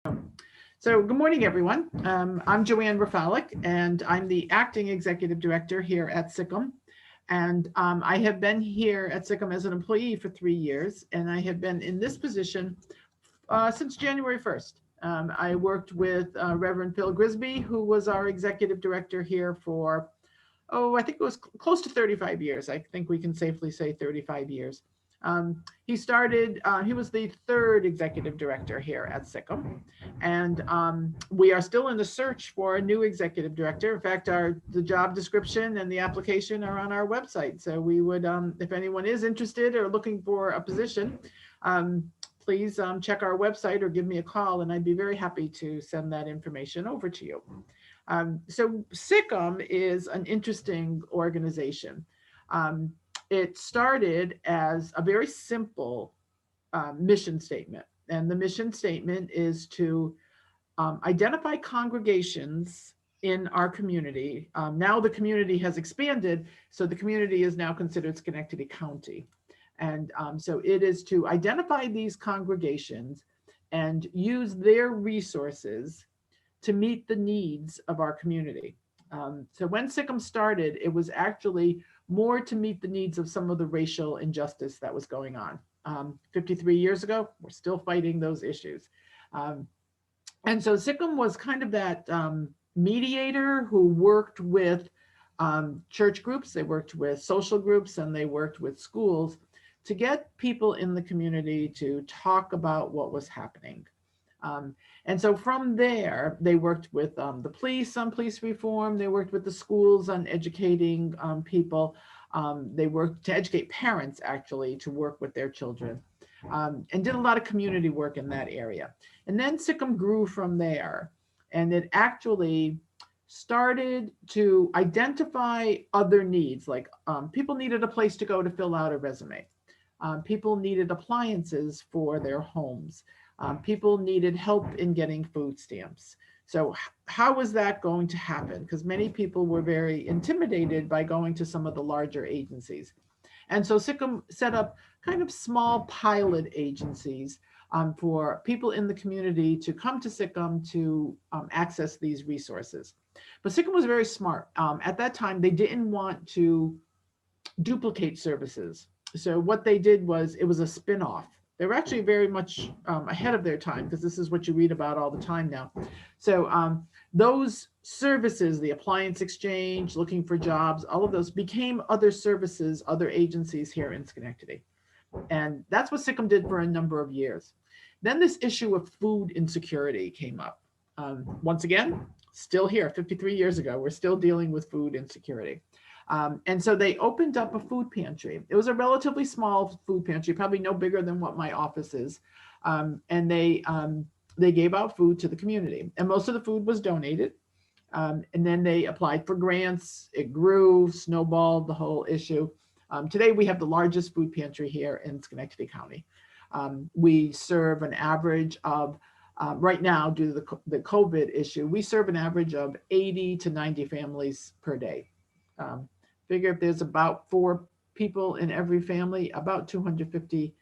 So good morning, everyone. I'm Joanne Rafalik, and I'm the acting executive director here at SICM. And I have been here at SICM as an employee for 3 years, and I have been in this position since January 1st. I worked with Reverend Phil Grisby, who was our executive director here for, I think it was close to 35 years. I think we can safely say 35 years. He was the third executive director here at SICM. And we are still in the search for a new executive director. In fact, the job description and the application are on our website. So we would, if anyone is interested or looking for a position, please check our website or give me a call, and I'd be very happy to send that information over to you. So SICM is an interesting organization. It started as a very simple mission statement, and the mission statement is to identify congregations in our community. Now the community has expanded, so the community is now considered Schenectady County. And so it is to identify these congregations and use their resources to meet the needs of our community. So when SICM started, it was actually more to meet the needs of some of the racial injustice that was going on. 53 years ago, we're still fighting those issues. And so SICM was kind of that mediator who worked with church groups, they worked with social groups, and they worked with schools to get people in the community to talk about what was happening. And so from there, they worked with the police on police reform. They worked with the schools on educating people. They worked to educate parents, actually, to work with their children, and did a lot of community work in that area. And then SICM grew from there, and it actually started to identify other needs, like people needed a place to go to fill out a resume. People needed appliances for their homes. People needed help in getting food stamps. So how was that going to happen? Because many people were very intimidated by going to some of the larger agencies. And so SICM set up kind of small pilot agencies for people in the community to come to SICM to access these resources. But SICM was very smart. At that time, they didn't want to duplicate services. So what they did was, it was a spin-off. They were actually very much ahead of their time, because this is what you read about all the time now. So those services, the appliance exchange, looking for jobs, all of those became other services, other agencies here in Schenectady. And that's what SICM did for a number of years. Then this issue of food insecurity came up. Once again, still here, 53 years ago, we're still dealing with food insecurity. And so they opened up a food pantry. It was a relatively small food pantry, probably no bigger than what my office is. And they gave out food to the community, and most of the food was donated. And then they applied for grants. It grew, snowballed, the whole issue. Today we have the largest food pantry here in Schenectady County. We serve an average of, right now, due to the COVID issue, we serve an average of 80 to 90 families per day. Figure if there's about 4 people in every family, about 250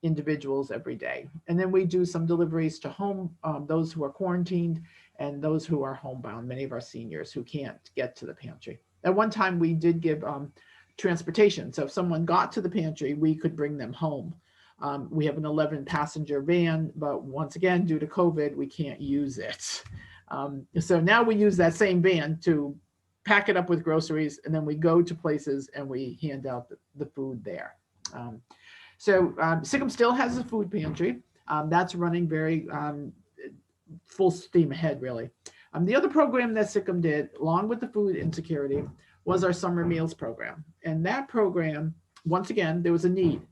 individuals every day. And then we do some deliveries to home, those who are quarantined and those who are homebound, many of our seniors who can't get to the pantry. At one time, we did give transportation. So if someone got to the pantry, we could bring them home. We have an 11 passenger van, but once again, due to COVID, we can't use it. So now we use that same van to pack it up with groceries, and then we go to places and we hand out the food there. So SICM still has a food pantry. That's running very full steam ahead, really. The other program that SICM did, along with the food insecurity, was our summer meals program. And that program, once again, there was a need.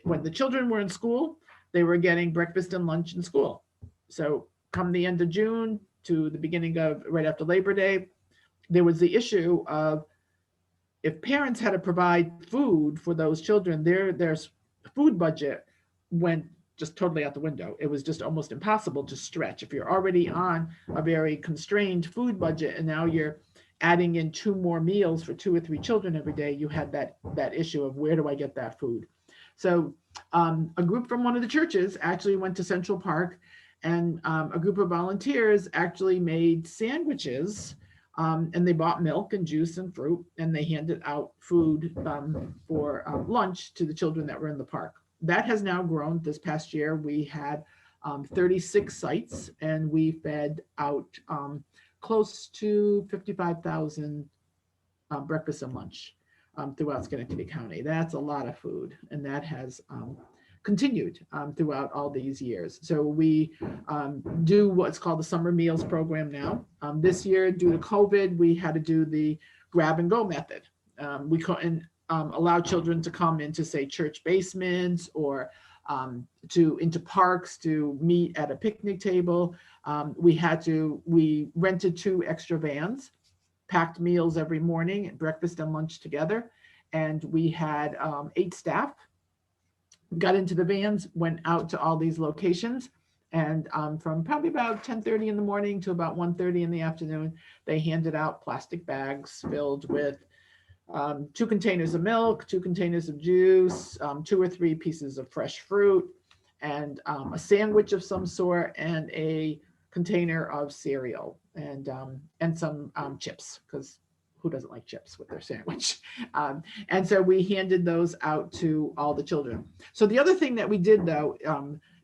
When the children were in school, they were getting breakfast and lunch in school. So come the end of June to the beginning of right after Labor Day, there was the issue of, if parents had to provide food for those children, their food budget went just totally out the window. It was just almost impossible to stretch. If you're already on a very constrained food budget and now you're adding in 2 more meals for 2 or 3 children every day, you had that issue of, where do I get that food? So a group from one of the churches actually went to Central Park And a group of volunteers actually made sandwiches, and they bought milk and juice and fruit, and they handed out food for lunch to the children that were in the park. That has now grown. This past year, we had 36 sites, and we fed out close to 55,000 breakfast and lunch throughout Schenectady County. That's a lot of food, and that has continued throughout all these years. So we do what's called the summer meals program now. This year, due to COVID, we had to do the grab and go method. We couldn't allow children to come into, say, church basements or into parks to meet at a picnic table. We rented 2 extra vans, packed meals every morning, breakfast and lunch together. And we had 8 staff, got into the vans, went out to all these locations. And from probably about 10:30 in the morning to about 1:30 in the afternoon, they handed out plastic bags filled with 2 containers of milk, 2 containers of juice, 2 or 3 pieces of fresh fruit, and a sandwich of some sort, and a container of cereal, and some chips, because who doesn't like chips with their sandwich? And so we handed those out to all the children. So the other thing that we did, though,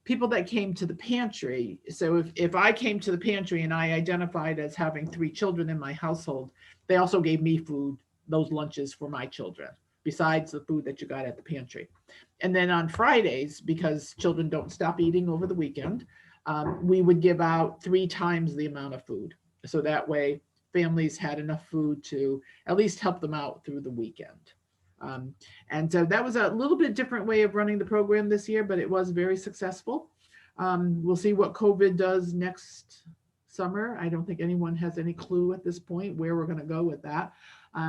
people that came to the pantry, so if I came to the pantry and I identified as having 3 children in my household, they also gave me food, those lunches for my children, besides the food that you got at the pantry. And then on Fridays, because children don't stop eating over the weekend, we would give out 3 times the amount of food. So that way families had enough food to at least help them out through the weekend. And so that was a little bit different way of running the program this year, but it was very successful. We'll see what COVID does next summer. I don't think anyone has any clue at this point where we're going to go with that.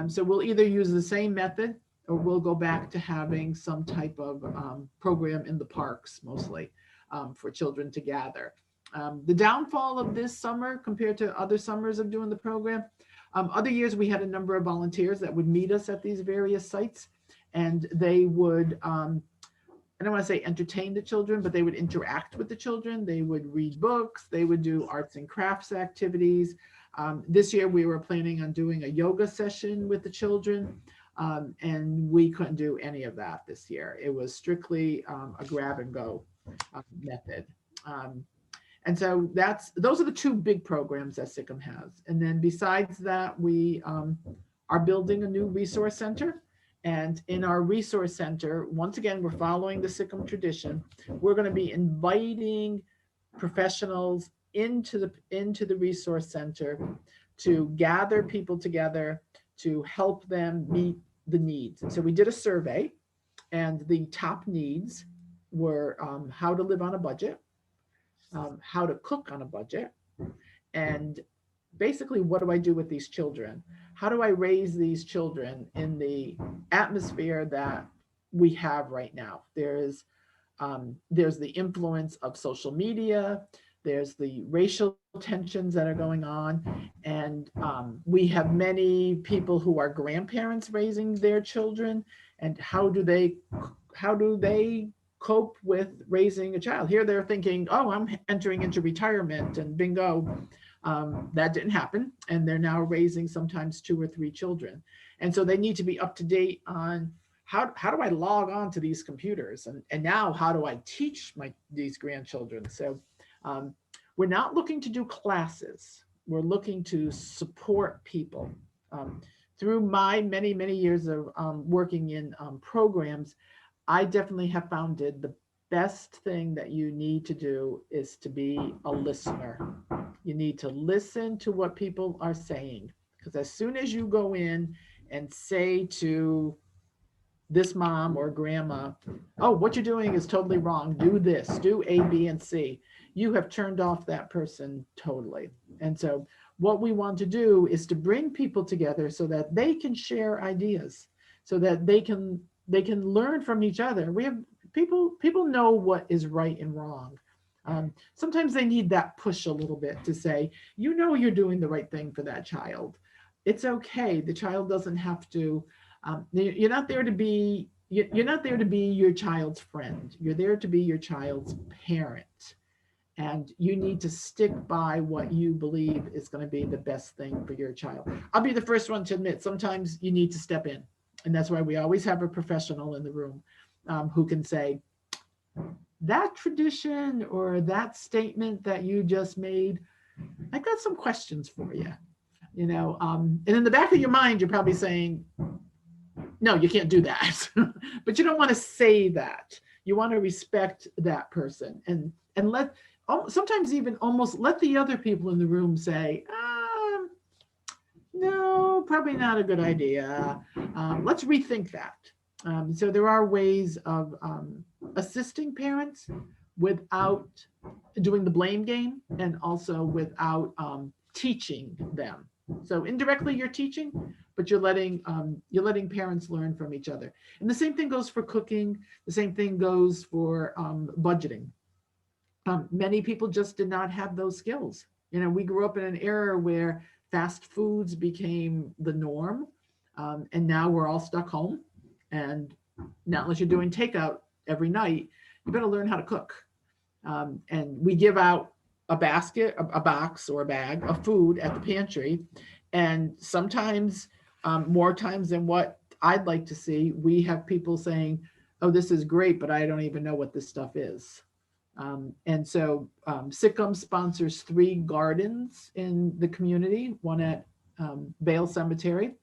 So we'll either use the same method, or we'll go back to having some type of program in the parks, mostly for children to gather. The downfall of this summer compared to other summers of doing the program, other years we had a number of volunteers that would meet us at these various sites, and they would, I don't want to say entertain the children, but they would interact with the children. They would read books. They would do arts and crafts activities. This year we were planning on doing a yoga session with the children, and we couldn't do any of that this year. It was strictly a grab and go method. And so those are the 2 big programs that SICM has. And then besides that, we are building a new resource center. And in our resource center, once again, we're following the SICM tradition. We're going to be inviting professionals into the resource center to gather people together to help them meet the needs. And so we did a survey, and the top needs were how to live on a budget, how to cook on a budget, and basically, what do I do with these children? How do I raise these children in the atmosphere that we have right now? There's the influence of social media. There's the racial tensions that are going on. And we have many people who are grandparents raising their children. And how do they cope with raising a child? Here they're thinking, oh, I'm entering into retirement, and bingo, that didn't happen. And they're now raising sometimes 2 or 3 children. And so they need to be up to date on how do I log on to these computers? And now how do I teach these grandchildren? So we're not looking to do classes. We're looking to support people. Through my many, many years of working in programs, I definitely have found it the best thing that you need to do is to be a listener. You need to listen to what people are saying, because as soon as you go in and say to this mom or grandma, oh, what you're doing is totally wrong, do this, do A, B, and C, you have turned off that person totally. And so what we want to do is to bring people together so that they can share ideas, so that they can learn from each other. We have people know what is right and wrong. Sometimes they need that push a little bit to say, you're doing the right thing for that child. It's okay. The child doesn't have to. You're not there to be your child's friend. You're there to be your child's parent. And you need to stick by what you believe is going to be the best thing for your child. I'll be the first one to admit sometimes you need to step in. And that's why we always have a professional in the room who can say, that tradition or that statement that you just made, I got some questions for you. And in the back of your mind, you're probably saying, no, you can't do that. But you don't want to say that. You want to respect that person and let, sometimes even almost let the other people in the room say, no, probably not a good idea. Let's rethink that. So there are ways of assisting parents without doing the blame game and also without teaching them. So indirectly you're teaching, but you're letting parents learn from each other. And the same thing goes for cooking. The same thing goes for budgeting. Many people just did not have those skills. We grew up in an era where fast foods became the norm, and now we're all stuck home. And not unless you're doing takeout every night, you better learn how to cook. And we give out a basket, a box or a bag of food at the pantry. And sometimes, more times than what I'd like to see, we have people saying, oh, this is great, but I don't even know what this stuff is. And so SICM sponsors 3 gardens in the community, one at Vale Cemetery,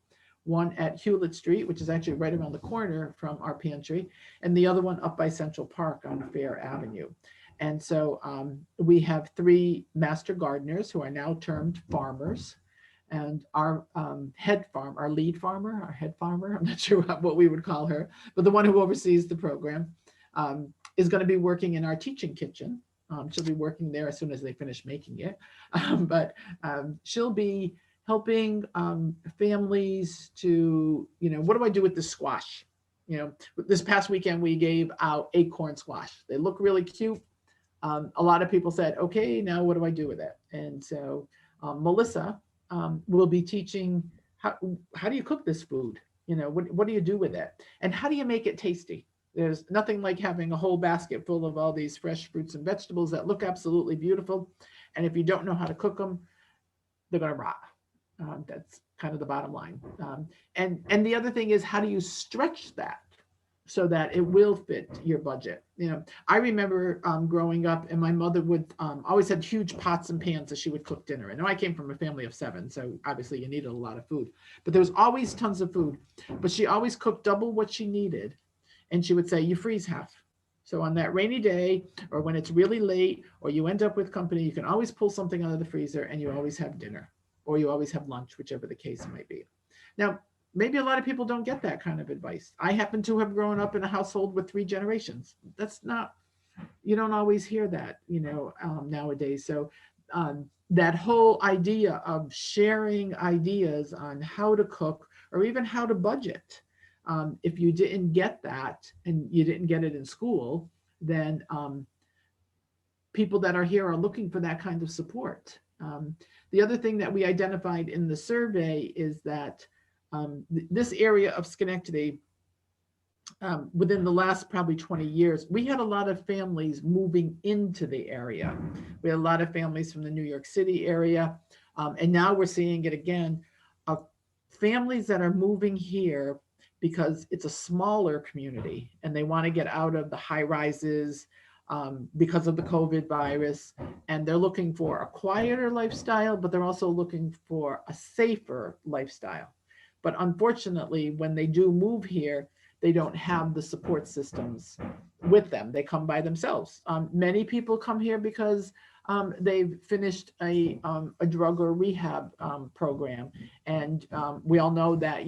one at Hewlett Street, which is actually right around the corner from our pantry, and the other one up by Central Park on Fair Avenue. And so we have 3 master gardeners who are now termed farmers. And our head farmer, our lead farmer, our head farmer, I'm not sure what we would call her, but the one who oversees the program is going to be working in our teaching kitchen. She'll be working there as soon as they finish making it. But she'll be helping families to, what do I do with this squash? This past weekend, we gave out acorn squash. They look really cute. A lot of people said, okay, now what do I do with it? And so Melissa will be teaching how do you cook this food? What do you do with it? And how do you make it tasty? There's nothing like having a whole basket full of all these fresh fruits and vegetables that look absolutely beautiful. And if you don't know how to cook them, they're going to rot. That's kind of the bottom line. And the other thing is, how do you stretch that so that it will fit your budget? I remember growing up, and my mother would always had huge pots and pans that she would cook dinner. And I came from a family of 7, so obviously you needed a lot of food, but there was always tons of food. But she always cooked double what she needed. And she would say, you freeze half. So on that rainy day, or when it's really late, or you end up with company, you can always pull something out of the freezer and you always have dinner, or you always have lunch, whichever the case might be. Now, maybe a lot of people don't get that kind of advice. I happen to have grown up in a household with 3 generations. That's not, you don't always hear that, nowadays. So that whole idea of sharing ideas on how to cook or even how to budget, if you didn't get that and you didn't get it in school, then people that are here are looking for that kind of support. The other thing that we identified in the survey is that this area of Schenectady, within the last probably 20 years, we had a lot of families moving into the area. We had a lot of families from the New York City area. And now we're seeing it again, of families that are moving here because it's a smaller community and they want to get out of the high rises because of the COVID virus. And they're looking for a quieter lifestyle, but they're also looking for a safer lifestyle. But unfortunately, when they do move here, they don't have the support systems with them. They come by themselves. Many people come here because they've finished a drug or rehab program. And we all know that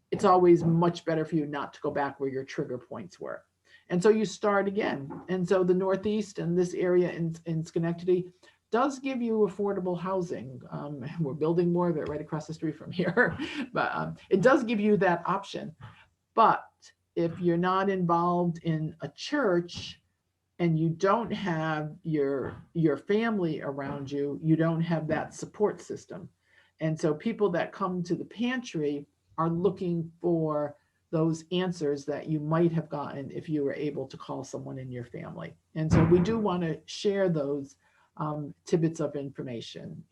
it's always much better for you not to go back where your trigger points were. And so you start again. And so the Northeast and this area in Schenectady does give you affordable housing. We're building more of it right across the street from here, but it does give you that option. But if you're not involved in a church and you don't have your family around you, you don't have that support system. And so people that come to the pantry are looking for those answers that you might have gotten if you were able to call someone in your family. And so we do want to share those tidbits of information.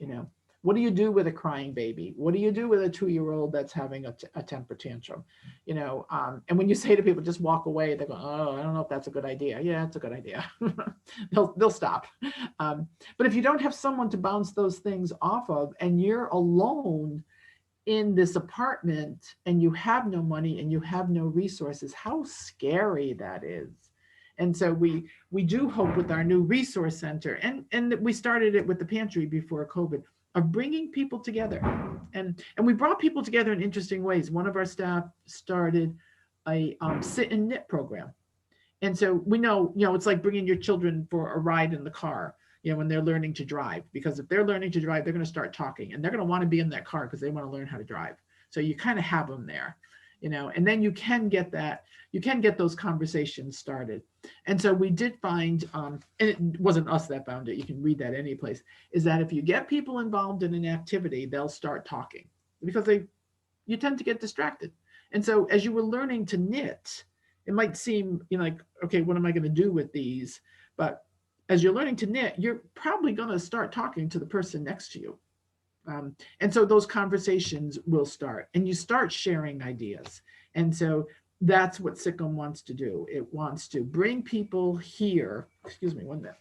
What do you do with a crying baby? What do you do with a 2-year-old that's having a temper tantrum? And when you say to people, just walk away, they go, oh, I don't know if that's a good idea. Yeah, it's a good idea. they'll stop. But if you don't have someone to bounce those things off of, and you're alone in this apartment and you have no money and you have no resources, how scary that is. And so we do hope with our new resource center, and we started it with the pantry before COVID, of bringing people together. And we brought people together in interesting ways. One of our staff started a sit and knit program. And so we know, it's like bringing your children for a ride in the car, when they're learning to drive, because if they're learning to drive, they're going to start talking, and they're going to want to be in that car because they want to learn how to drive. So you kind of have them there, and then you can get those conversations started. And so we did find, and it wasn't us that found it, you can read that any place, is that if you get people involved in an activity, they'll start talking, because you tend to get distracted. And so as you were learning to knit, it might seem like, okay, what am I going to do with these? But as you're learning to knit, you're probably going to start talking to the person next to you. And so those conversations will start, and you start sharing ideas. And so that's what SICM wants to do. It wants to bring people here. Excuse me, one minute.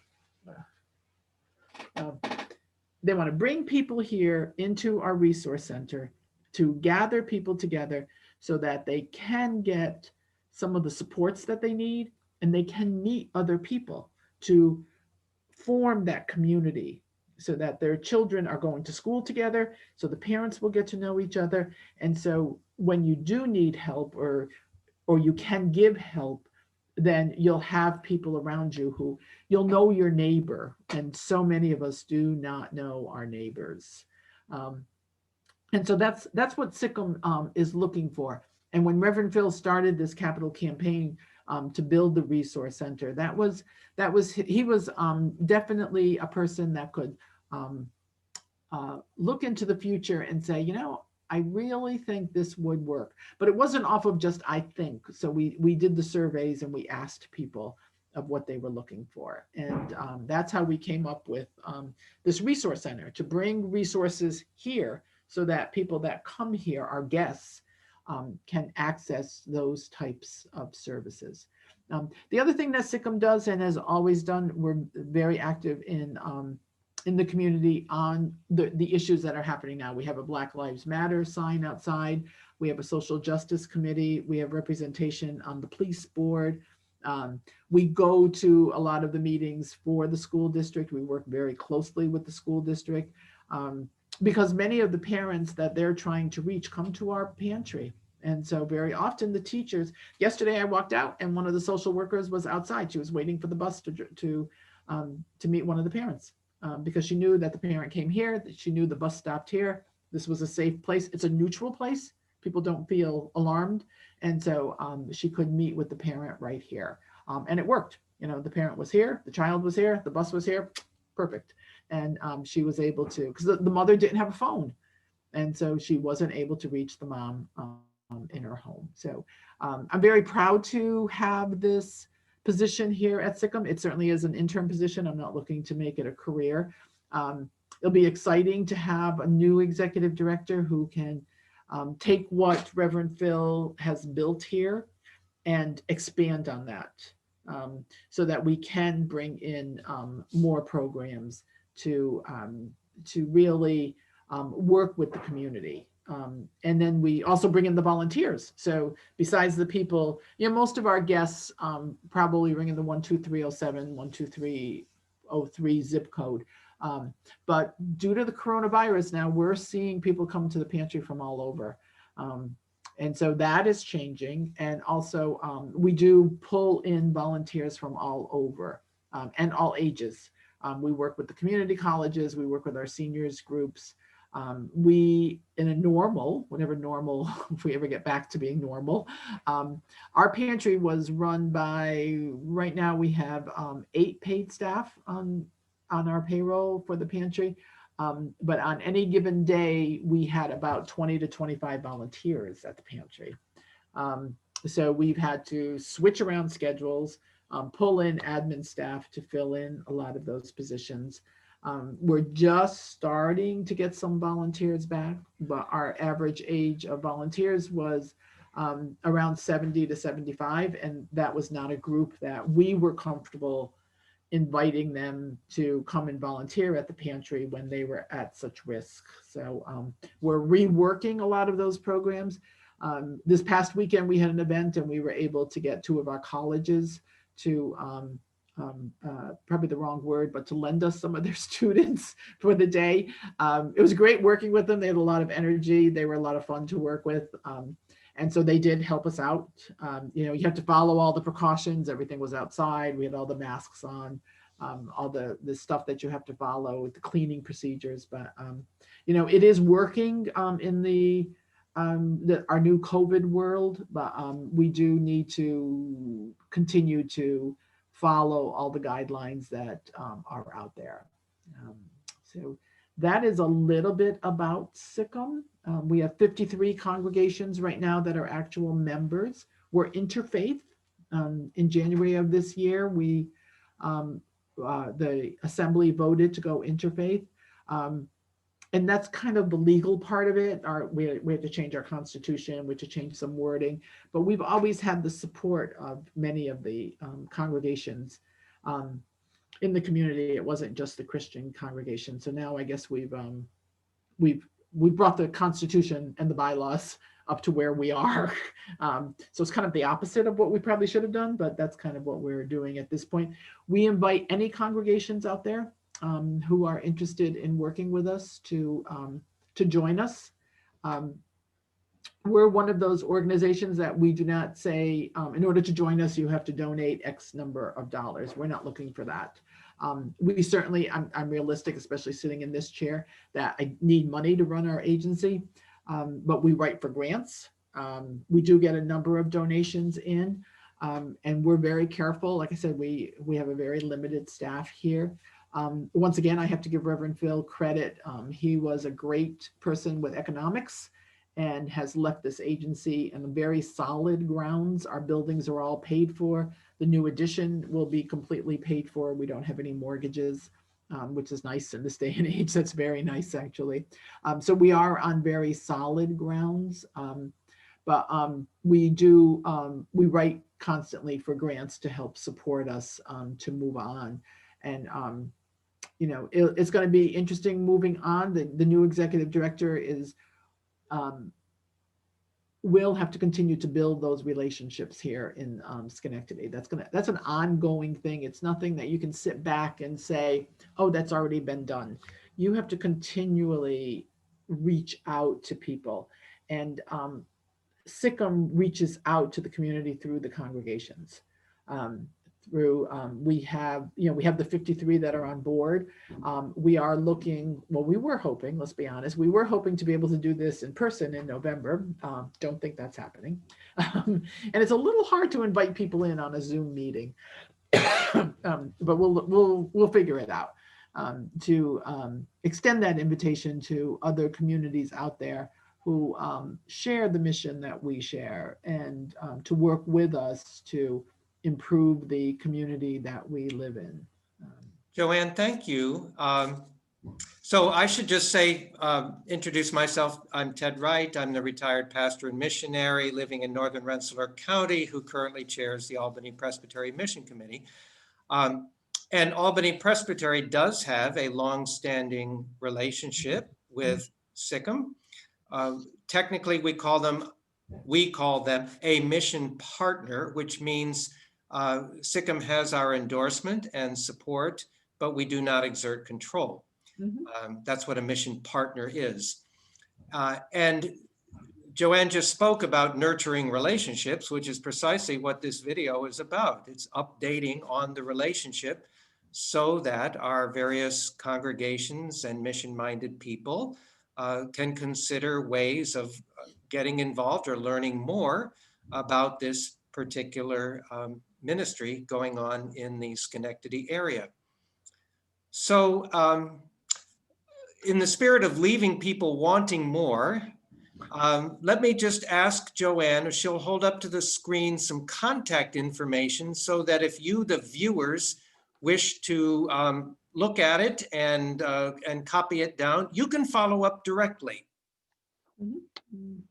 They want to bring people here into our resource center to gather people together so that they can get some of the supports that they need, and they can meet other people to form that community, so that their children are going to school together, so the parents will get to know each other. And so when you do need help, or you can give help, then you'll have people around you who you'll know your neighbor. And so many of us do not know our neighbors. And so that's what SICM is looking for. And when Reverend Phil started this capital campaign to build the resource center, he was definitely a person that could look into the future and say, I really think this would work. But it wasn't off of just, I think. So we did the surveys, and we asked people of what they were looking for. And that's how we came up with this resource center, to bring resources here so that people that come here, our guests, can access those types of services. The other thing that SICM does, and has always done, we're very active in the community on the issues that are happening now. We have a Black Lives Matter sign outside. We have a social justice committee. We have representation on the police board. We go to a lot of the meetings for the school district. We work very closely with the school district because many of the parents that they're trying to reach come to our pantry. And so very often the teachers, yesterday I walked out and one of the social workers was outside. She was waiting for the bus to meet one of the parents because she knew that the parent came here. She knew the bus stopped here. This was a safe place. It's a neutral place. People don't feel alarmed. And so she could meet with the parent right here. And it worked. The parent was here, the child was here, the bus was here, perfect. And she was able to, because the mother didn't have a phone. And so she wasn't able to reach the mom in her home. So I'm very proud to have this position here at SICM. It certainly is an interim position. I'm not looking to make it a career. It'll be exciting to have a new executive director who can take what Reverend Phil has built here and expand on that so that we can bring in more programs to really work with the community. And then we also bring in the volunteers. So besides the people, most of our guests probably ring in the 12307, 12303 zip code. But due to the coronavirus now, we're seeing people come to the pantry from all over. And so that is changing. And also we do pull in volunteers from all over and all ages. We work with the community colleges, we work with our seniors groups. We, in a normal, whenever normal, if we ever get back to being normal, our pantry was run by, right now we have 8 paid staff on our payroll for the pantry. But on any given day, we had about 20 to 25 volunteers at the pantry. So we've had to switch around schedules, pull in admin staff to fill in a lot of those positions. We're just starting to get some volunteers back, but our average age of volunteers was around 70 to 75, and that was not a group that we were comfortable inviting them to come and volunteer at the pantry when they were at such risk. So we're reworking a lot of those programs. This past weekend, we had an event and we were able to get 2 of our colleges to, probably the wrong word, but to lend us some of their students for the day. It was great working with them. They had a lot of energy. They were a lot of fun to work with. And so they did help us out. You know, you have to follow all the precautions. Everything was outside. We had all the masks on, all the stuff that you have to follow, the cleaning procedures. But, you know, it is working in our new COVID world, but we do need to continue to follow all the guidelines that are out there. So that is a little bit about SICM. We have 53 congregations right now that are actual members. We're interfaith. In January of this year, the assembly voted to go interfaith. And that's kind of the legal part of it. We have to change our constitution, we have to change some wording, but we've always had the support of many of the congregations in the community. It wasn't just the Christian congregation. So now I guess we've brought the constitution and the bylaws up to where we are. So it's kind of the opposite of what we probably should have done, but that's kind of what we're doing at this point. We invite any congregations out there who are interested in working with us to join us. We're one of those organizations that we do not say, in order to join us, you have to donate X number of dollars. We're not looking for that. We certainly, I'm realistic, especially sitting in this chair, that I need money to run our agency, but we write for grants. We do get a number of donations in, and we're very careful. Like I said, we have a very limited staff here. Once again, I have to give Reverend Phil credit. He was a great person with economics and has left this agency in very solid grounds. Our buildings are all paid for. The new addition will be completely paid for. We don't have any mortgages, which is nice in this day and age. That's very nice, actually. So we are on very solid grounds. But we write constantly for grants to help support us to move on. And you know, it's going to be interesting moving on. The new executive director will have to continue to build those relationships here in Schenectady. That's an ongoing thing. It's nothing that you can sit back and say, oh, that's already been done. You have to continually reach out to people, and SICM reaches out to the community through the congregations. We have the 53 that are on board. We are looking, well, we were hoping, let's be honest, we were hoping to be able to do this in person in November. Don't think that's happening. And it's a little hard to invite people in on a Zoom meeting, but we'll figure it out to extend that invitation to other communities out there who share the mission that we share, and to work with us to improve the community that we live in. Joanne, thank you. So I should just say, introduce myself. I'm Ted Wright. I'm the retired pastor and missionary living in northern Rensselaer County, who currently chairs the Albany Presbytery Mission Committee. And Albany Presbytery does have a long-standing relationship with SICM. Technically, we call them a mission partner, which means SICM has our endorsement and support, but we do not exert control. Mm-hmm. That's what a mission partner is. And Joanne just spoke about nurturing relationships, which is precisely what this video is about. It's updating on the relationship so that our various congregations and mission-minded people can consider ways of getting involved or learning more about this particular ministry going on in the Schenectady area. So in the spirit of leaving people wanting more, Let me just ask Joanne if she'll hold up to the screen some contact information so that if you, the viewers, wish to look at it and copy it down, you can follow up directly. Mhm.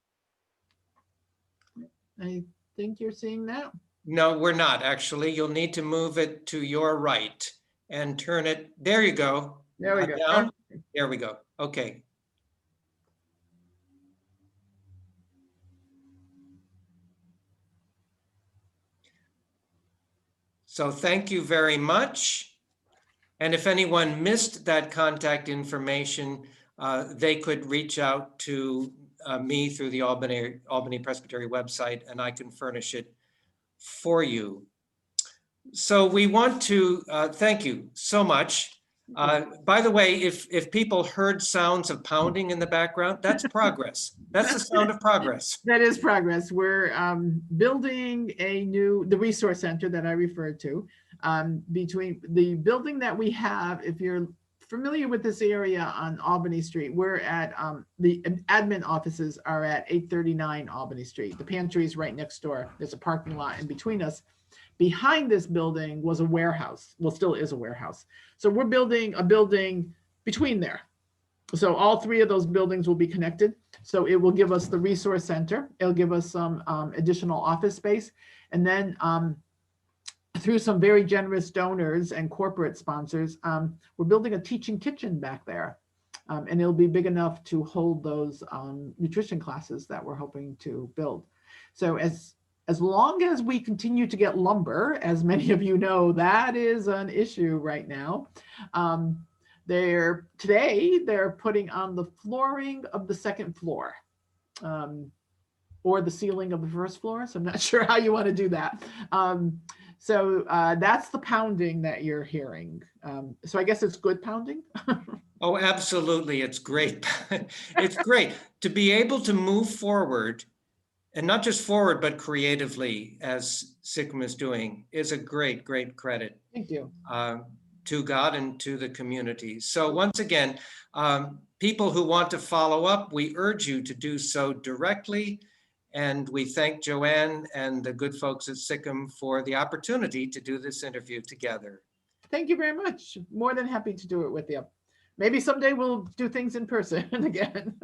I think you're seeing that. No, we're not actually. You'll need to move it to your right and turn it. There you go. There we go. Down. There we go. Okay. So thank you very much. And if anyone missed that contact information, they could reach out to me through the Albany Presbytery website, and I can furnish it for you. So we want to thank you so much. By the way, if people heard sounds of pounding in the background, that's progress. That's the sound of progress. That is progress. We're building the resource center that I referred to. Between the building that we have, if you're familiar with this area on Albany Street, we're at the admin offices are at 839 Albany Street. The pantry is right next door. There's a parking lot in between us. Behind this building was a warehouse. Well, still is a warehouse. So we're building a building between there. So all three of those buildings will be connected. So it will give us the resource center. It'll give us some additional office space. And then through some very generous donors and corporate sponsors, we're building a teaching kitchen back there. And it'll be big enough to hold those nutrition classes that we're hoping to build. So as long as we continue to get lumber, as many of you know, that is an issue right now. They're putting on the flooring of the second floor or the ceiling of the first floor. So I'm not sure how you want to do that. So that's the pounding that you're hearing. So I guess it's good pounding. Oh, absolutely. It's great. It's great to be able to move forward, and not just forward, but creatively, as SICM is doing, is a great, great credit. Thank you. To God and to the community. So once again, people who want to follow up, we urge you to do so directly. And we thank Joanne and the good folks at SICM for the opportunity to do this interview together. Thank you very much. More than happy to do it with you. Maybe someday we'll do things in person again.